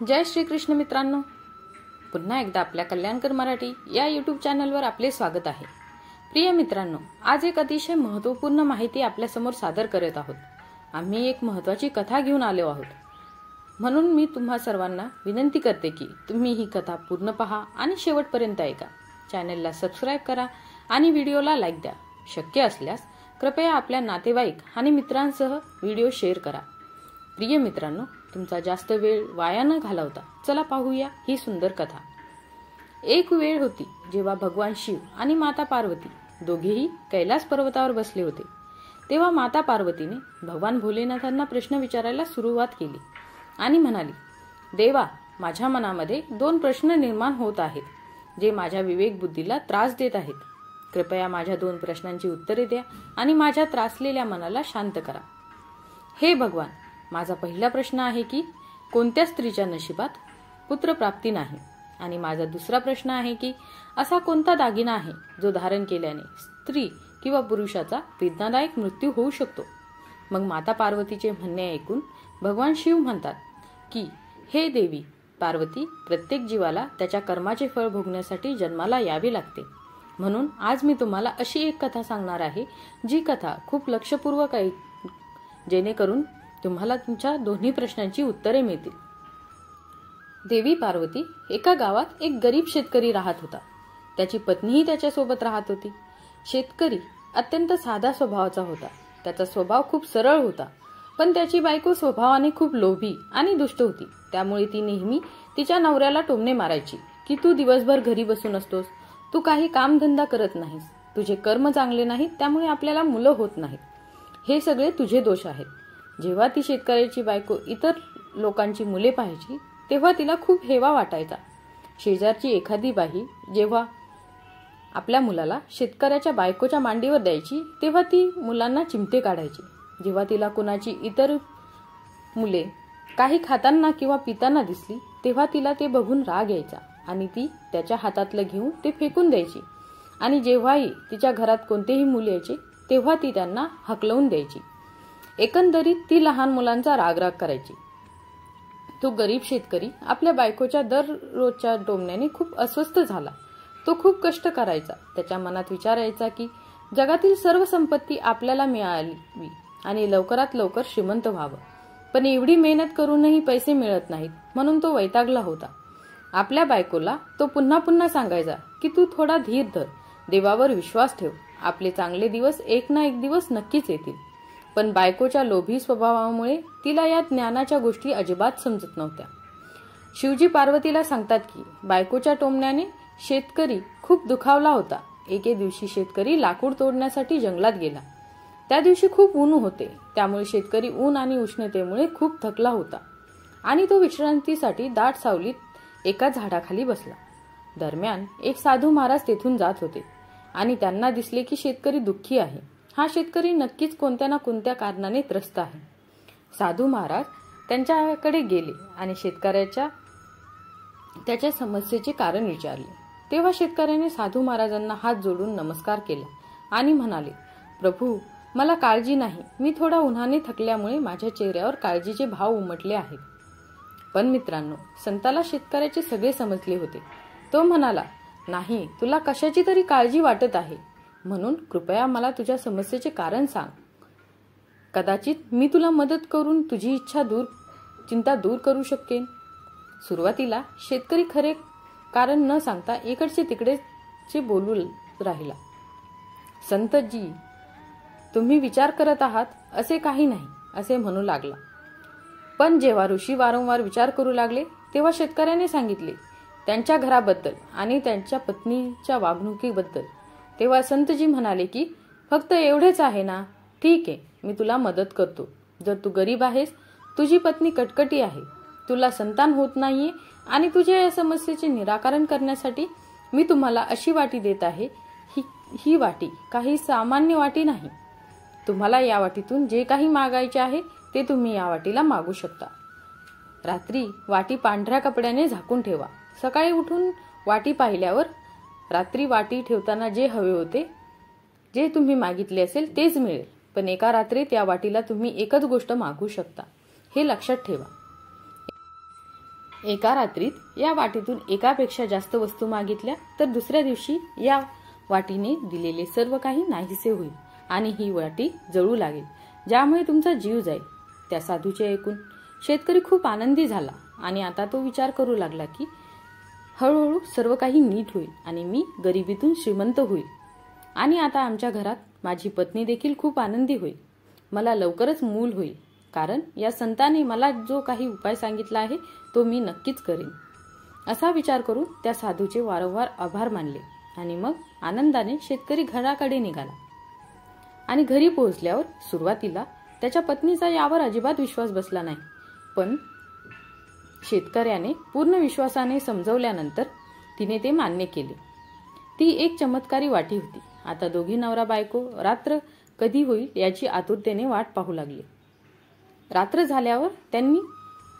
जय श्री कृष्ण मित्रांनो, पुन्हा एकदा आपल्या कल्याणकर मराठी या यूट्यूब चॅनलवर आपले स्वागत आहे। प्रिय मित्रांनो, आज एक अतिशय महत्त्वपूर्ण माहिती आपल्या समोर सादर करत आहोत। आम्ही एक महत्त्वाची कथा घेऊन आलो आहोत, म्हणून मी तुम्हा सर्वांना विनंती करते की तुम्ही ही कथा पूर्ण पहा आणि शेवटपर्यंत ऐका। चॅनलला सबस्क्राइब करा आणि व्हिडिओला लाईक द्या। शक्य असल्यास कृपया आपल्या नातेवाईक आणि मित्रांसह व्हिडिओ शेअर करा। प्रिय मित्रांनो, तुमचा जास्त वेळ वाया न घालवता चला पाहूया ही सुंदर कथा। एक वेळ होती जेव्हा भगवान शिव आणि माता पार्वती दोघेही कैलास पर्वतावर बसले होते। तेव्हा माता पार्वतीने भगवान भोलेनाथांना प्रश्न विचारायला सुरुवात केली आणि म्हणाली, देवा, माझ्या मनामध्ये दोन प्रश्न निर्माण होत आहेत जे माझ्या विवेक बुद्धीला त्रास देत आहेत। कृपया माझ्या दोन प्रश्नांची उत्तरे द्या आणि माझ्या त्रासलेल्या मनाला शांत करा। हे भगवान, माझा पहिला प्रश्न आहे की कोणत्या स्त्रीच्या नशिबात पुत्रप्राप्ती नाही, आणि माझा दुसरा प्रश्न आहे की असा कोणता दागिना आहे जो धारण केल्याने स्त्री किंवा पुरुषाचा वेदनादायक मृत्यू होऊ शकतो। मग माता पार्वतीचे म्हणणे ऐकून भगवान शिव म्हणतात की हे देवी पार्वती, प्रत्येक जीवाला त्याच्या कर्माचे फळ भोगण्यासाठी जन्माला यावे लागते। म्हणून आज मी तुम्हाला अशी एक कथा सांगणार आहे, जी कथा खूप लक्षपूर्वक ऐक, जेणेकरून तुम्हाला तुमच्या दोन्ही प्रश्नांची उत्तरे मिळतील। देवी पार्वती एका गावात एक गरीब शेतकरी राहत होता। त्याची पत्नीही त्याच्या सोबत राहत होती। शेतकरी अत्यंत साधा स्वभावाचा होता। त्याचा स्वभाव खूप सरळ होता, पण त्याची बायको स्वभावाने खूप लोभी आणि दुष्ट होती। त्यामुळे ती नेहमी तिच्या नवऱ्याला टोमणे मारायची की तू दिवसभर घरी बसून असतोस, तू काही कामधंदा करत नाहीस, तुझे कर्म चांगले नाहीत, त्यामुळे आपल्याला मुलं होत नाहीत, हे सगळे तुझे दोष आहेत। जेव्हा ती शेतकऱ्याची बायको इतर लोकांची मुले पाहायची तेव्हा तिला खूप हेवा वाटायचा। शेजारची एखादी बाई जेव्हा आपल्या मुलाला शेतकऱ्याच्या बायकोच्या मांडीवर द्यायची तेव्हा ती मुलांना चिमटे काढायची। जेव्हा तिला कुणाची इतर मुले काही खाताना किंवा पिताना दिसली तेव्हा तिला ते बघून राग यायचा आणि ती त्याच्या हातातलं घेऊन ते फेकून द्यायची। आणि जेव्हाही तिच्या घरात कोणतेही मुले यायचे तेव्हा ती त्यांना हकलवून द्यायची। एकंदरीत ती लहान मुलांचा राग करायची। तो गरीब शेतकरी आपल्या बायकोच्या दररोजच्या टोमण्याने खूप अस्वस्थ झाला। तो खूप कष्ट करायचा। त्याच्या मनात विचार यायचा की जगातील सर्व संपत्ती आपल्याला मिळावी आणि लवकरात लवकर श्रीमंत व्हावं, पण एवढी मेहनत करूनही पैसे मिळत नाहीत, म्हणून तो वैतागला होता। आपल्या बायकोला तो पुन्हा पुन्हा सांगायचा की तू थोडा धीर धर, देवावर विश्वास ठेव, आपले चांगले दिवस एक ना एक दिवस नक्कीच येतील। पण बायकोच्या लोभी स्वभावामुळे तिला या ज्ञानाच्या गोष्टी अजिबात समजत नव्हत्या। शिवजी पार्वतीला सांगतात की बायकोच्या टोमण्याने शेतकरी खूप दुखावला होता। एके दिवशी शेतकरी लाकूड तोडण्यासाठी जंगलात गेला। त्या दिवशी खूप ऊन होते, त्यामुळे शेतकरी ऊन आणि उष्णतेमुळे खूप थकला होता आणि तो विश्रांतीसाठी दाट सावलीत एका झाडाखाली बसला। दरम्यान एक साधू महाराज तेथून जात होते आणि त्यांना दिसले की शेतकरी दुःखी आहे। हा शेतकरी नक्कीच कोणत्या ना कोणत्या कारणाने त्रस्त आहे। साधू महाराज त्यांच्याकडे गेले आणि शेतकऱ्याच्या त्याच्या समस्येचे कारण विचारले। तेव्हा शेतकऱ्याने साधू महाराजांना हात जोडून नमस्कार केला आणि म्हणाले, प्रभू, मला काळजी नाही, मी थोडा उन्हाने थकल्यामुळे माझ्या चेहऱ्यावर काळजीचे भाव उमटले आहेत। पण मित्रांनो, संताला शेतकऱ्याचे सगळे समजले होते। तो म्हणाला, नाही, तुला कशाची तरी काळजी वाटत आहे, म्हणून कृपया मला तुझ्या समस्येचे कारण सांग। कदाचित मी तुला मदत करून तुझी चिंता दूर करू शकेन। सुरुवातीला शेतकरी खरे कारण न सांगता इकडचे तिकडेचे बोलू राहिला। संतजी, तुम्ही विचार करत आहात असे काही नाही, असे म्हणू लागला। पण जेव्हा ऋषी वारंवार विचार करू लागले तेव्हा शेतकऱ्याने सांगितले त्यांच्या घराबद्दल आणि त्यांच्या पत्नीच्या वागणुकीबद्दल। तेव्हा संतजी म्हणाले की फक्त एवढेच आहे ना, ठीक आहे, मी तुला मदत करतो। जर तू गरीब आहेस, तुझी पत्नी कटकटी आहे, तुला संतान होत नाहीये आणि तुझ्या या समस्येचे निराकरण करण्यासाठी मी तुम्हाला अशी वाटी देत आहे। ही वाटी काही सामान्य वाटी नाही। तुम्हाला या वाटीतून जे काही मागायचे आहे ते तुम्ही या वाटीला मागू शकता। रात्री वाटी पांढऱ्या कपड्याने झाकून ठेवा। सकाळी उठून वाटी पाहिल्यावर रात्री वाटी ठेवताना जे हवे होते, जे तुम्ही मागितले असेल तेच मिळेल, पण एका रात्रीत या वाटीला तुम्ही एकच गोष्ट मागू शकता, हे लक्षात ठेवा। एका रात्रीत या वाटीतून एकापेक्षा जास्त वस्तू मागितल्या तर दुसऱ्या दिवशी या वाटीने दिलेले सर्व काही नाहीसे होईल आणि ही वाटी जळू लागेल, ज्यामुळे तुमचा जीव जाईल. त्या साधूचे ऐकून शेतकरी खूप आनंदी झाला आणि आता तो विचार करू लागला की हळूहळू सर्व काही नीट होईल आणि मी गरिबीतून श्रीमंत होईल आणि आता आमच्या घरात माझी पत्नी देखील खूप आनंदी होईल. मला लवकरच मूल होईल, कारण या संताने मला जो काही उपाय सांगितला आहे तो मी नक्कीच करेन. असा विचार करून त्या साधूचे वारंवार आभार मानले आणि मग आनंदाने शेतकरी घराकडे निघाला. आणि घरी पोहोचल्यावर सुरुवातीला त्याच्या पत्नीचा यावर अजिबात विश्वास बसला नाही, पण शेतकऱ्याने पूर्ण विश्वासाने समजवल्यानंतर तिने ते मान्य केले. ती एक चमत्कारी वाटी होती. आता दोघी नवरा बायको रात्र कधी होईल याची आतुरतेने वाट पाहू लागली. रात्र झाल्यावर त्यांनी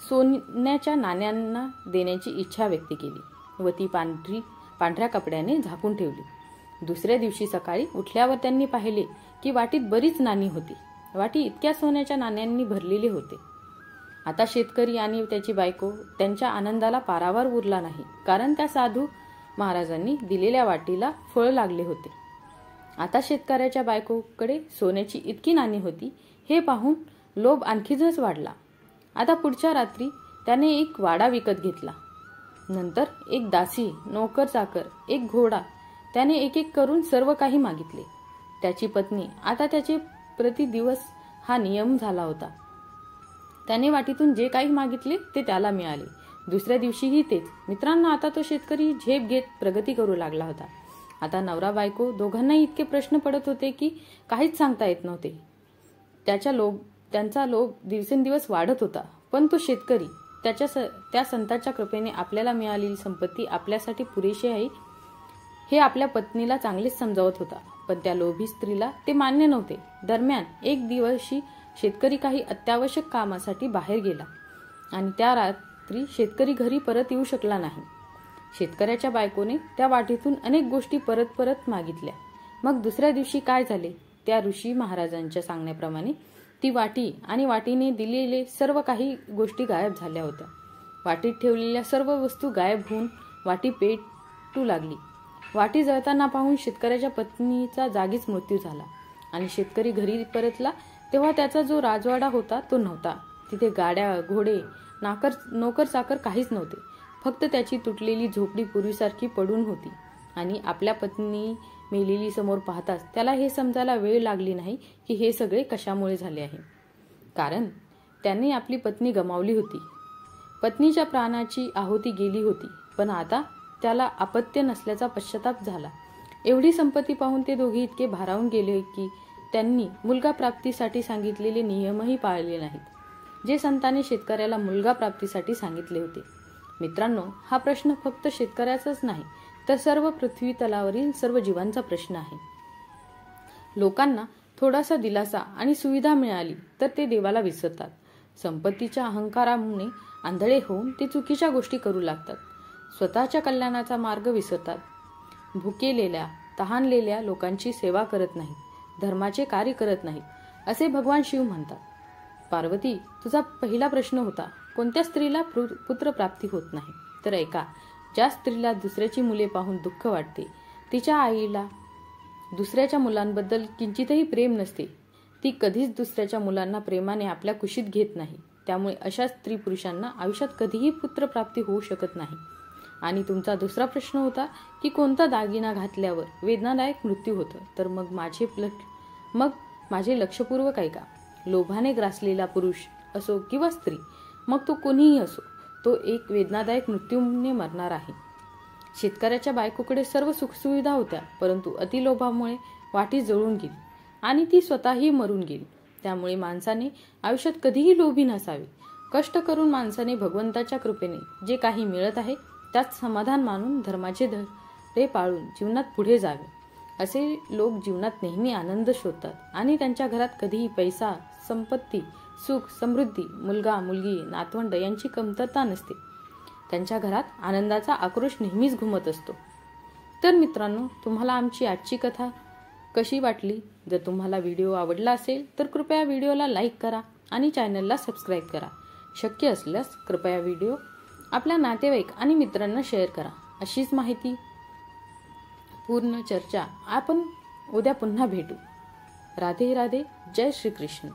सोन्याच्या नाण्यांना देण्याची इच्छा व्यक्त केली व ती पांढऱ्या कपड्याने झाकून ठेवली. दुसऱ्या दिवशी सकाळी उठल्यावर त्यांनी पाहिले की वाटीत बरीच नाणी होती. वाटी इतक्या सोन्याच्या नाण्यांनी भरलेली होते. आता शेतकरी आणि त्याची बायको त्यांच्या आनंदाला पारावार उरला नाही, कारण त्या साधू महाराजांनी दिलेल्या वाटीला फळ लागले होते. आता शेतकऱ्याच्या बायकोकडे सोन्याची इतकी नाणी होती हे पाहून लोभ आणखीनच वाढला. आता पुढच्या रात्री त्याने एक वाडा विकत घेतला. नंतर एक दासी, नोकर चाकर, एक घोडा, त्याने एक एक करून सर्व काही मागितले. त्याची पत्नी आता त्याचे प्रतिदिवस हा नियम झाला होता. त्याने वाटीतून जे काही मागितले ते त्याला मिळाले. दुसऱ्या दिवशीही तेच. मित्रांनो, आता तो शेतकरी झेप घेत प्रगती करू लागला होता. आता नवरा बायको दोघांनाही इतके प्रश्न पडत होते की काहीच सांगता येत नव्हते. त्यांचा लोभ दिवसेंदिवस वाढत होता. पण तो शेतकरी त्या संतांच्या कृपेने आपल्याला मिळालेली संपत्ती आपल्यासाठी पुरेशी आहे हे आपल्या पत्नीला चांगलेच समजावत होता. पण त्या लोभी स्त्रीला ते मान्य नव्हते. दरम्यान एक दिवशी शेतकरी काही अत्यावश्यक कामासाठी बाहेर गेला आणि त्या रात्री शेतकरी घरी परत येऊ शकला नाही. शेतकऱ्याच्या बायकोने त्या वाटीतून अनेक गोष्टी परत परत मागितल्या. मग दुसऱ्या दिवशी काय झाले? त्या ऋषी महाराजांच्या सांगण्याप्रमाणे ती वाटी आणि वाटीने दिलेले सर्व काही गोष्टी गायब झाल्या होत्या. वाटीत ठेवलेल्या सर्व वस्तू गायब होऊन वाटी पेटू लागली. वाटी जळताना पाहून शेतकऱ्याच्या पत्नीचा जागीच मृत्यू झाला आणि शेतकरी घरी परतला तेव्हा त्याचा जो राजवाडा होता तो नव्हता. तिथे गाड्या, घोडे, नोकर चाकर काहीच नव्हते. फक्त त्याची तुटलेली झोपडी पूर्वीसारखी पडून होती. आणि आपल्या पत्नी मेलेली समोर पाहताच त्याला हे समजायला वेळ लागली नाही की हे सगळे कशामुळे झाले आहे. कारण त्याने आपली पत्नी गमावली होती. पत्नीच्या प्राणाची आहुती गेली होती, पण आता त्याला अपत्य नसल्याचा पश्चाताप झाला. एवढी संपत्ती पाहून ते दोघे इतके भारावून गेले की त्यांनी मुलगा प्राप्तीसाठी सांगितलेले नियमही पाळले नाहीत, जे संतांनी शेतकऱ्याला मुलगा प्राप्तीसाठी सांगितले होते. मित्रांनो, हा प्रश्न फक्त शेतकऱ्याचाच नाही तर सर्व पृथ्वी तलावरील सर्व जीवांचा प्रश्न आहे. लोकांना थोडासा दिलासा आणि सुविधा मिळाली तर ते देवाला विसरतात. संपत्तीच्या अहंकारामुळे आंधळे होऊन ते चुकीच्या गोष्टी करू लागतात. स्वतःच्या कल्याणाचा मार्ग विसरतात. भुकेलेल्या, तहानलेल्या लोकांची सेवा करत नाहीत, धर्माचे कार्य करत नाहीत, असे भगवान शिव म्हणतात. पार्वती, तुझा पहिला प्रश्न होता कोणत्या स्त्रीला पुत्रप्राप्ती होत नाही. तर ऐका, ज्या स्त्रीला दुसऱ्याची मुले पाहून दुःख वाटते, तिच्या आईला दुसऱ्याच्या मुलांबद्दल किंचितही प्रेम नसते, ती कधीच दुसऱ्याच्या मुलांना प्रेमाने आपल्या कुशीत घेत नाही. त्यामुळे अशा स्त्री पुरुषांना आयुष्यात कधीही पुत्रप्राप्ती होऊ शकत नाही. आणि तुमचा दुसरा प्रश्न होता की कोणता दागिना घातल्यावर वेदनादायक मृत्यू होतो. तर मग माझे लक्षपूर्वक ऐका. लोभाने ग्रासलेला पुरुष असो किंवा स्त्री, मग तो कोणीही असो, तो एक वेदनादायक मृत्यूने मरणार आहे. शेतकऱ्याच्या बायकोकडे सर्व सुखसुविधा होत्या, परंतु अतिलोभामुळे वाटी जळून गेली आणि ती स्वतःही मरून गेली. त्यामुळे माणसाने आयुष्यात कधीही लोभी नसावे. कष्ट करून माणसाने भगवंताच्या कृपेने जे काही मिळत आहे त्यात समाधान मानून धर्माचे धडे पाळून जीवनात पुढे जावे. असे लोक जीवनात नेहमी आनंद शोधतात आणि त्यांच्या घरात कधीही पैसा, संपत्ती, सुख, समृद्धी, मुलगा, मुलगी, नातवंड यांची कमतरता नसते. त्यांच्या घरात आनंदाचा आक्रोश नेहमीच घुमत असतो. तर मित्रांनो, तुम्हाला आमची आजची कथा कशी वाटली? जर तुम्हाला व्हिडिओ आवडला असेल तर कृपया व्हिडिओला लाईक करा आणि चॅनलला सबस्क्राईब करा. शक्य असल्यास कृपया व्हिडिओ आपल्या नातेवाईक आणि मित्रांना शेअर करा. अशीच माहिती पूर्ण चर्चा आपण उद्या पुन्हा भेटू. राधे राधे. जय श्री कृष्ण.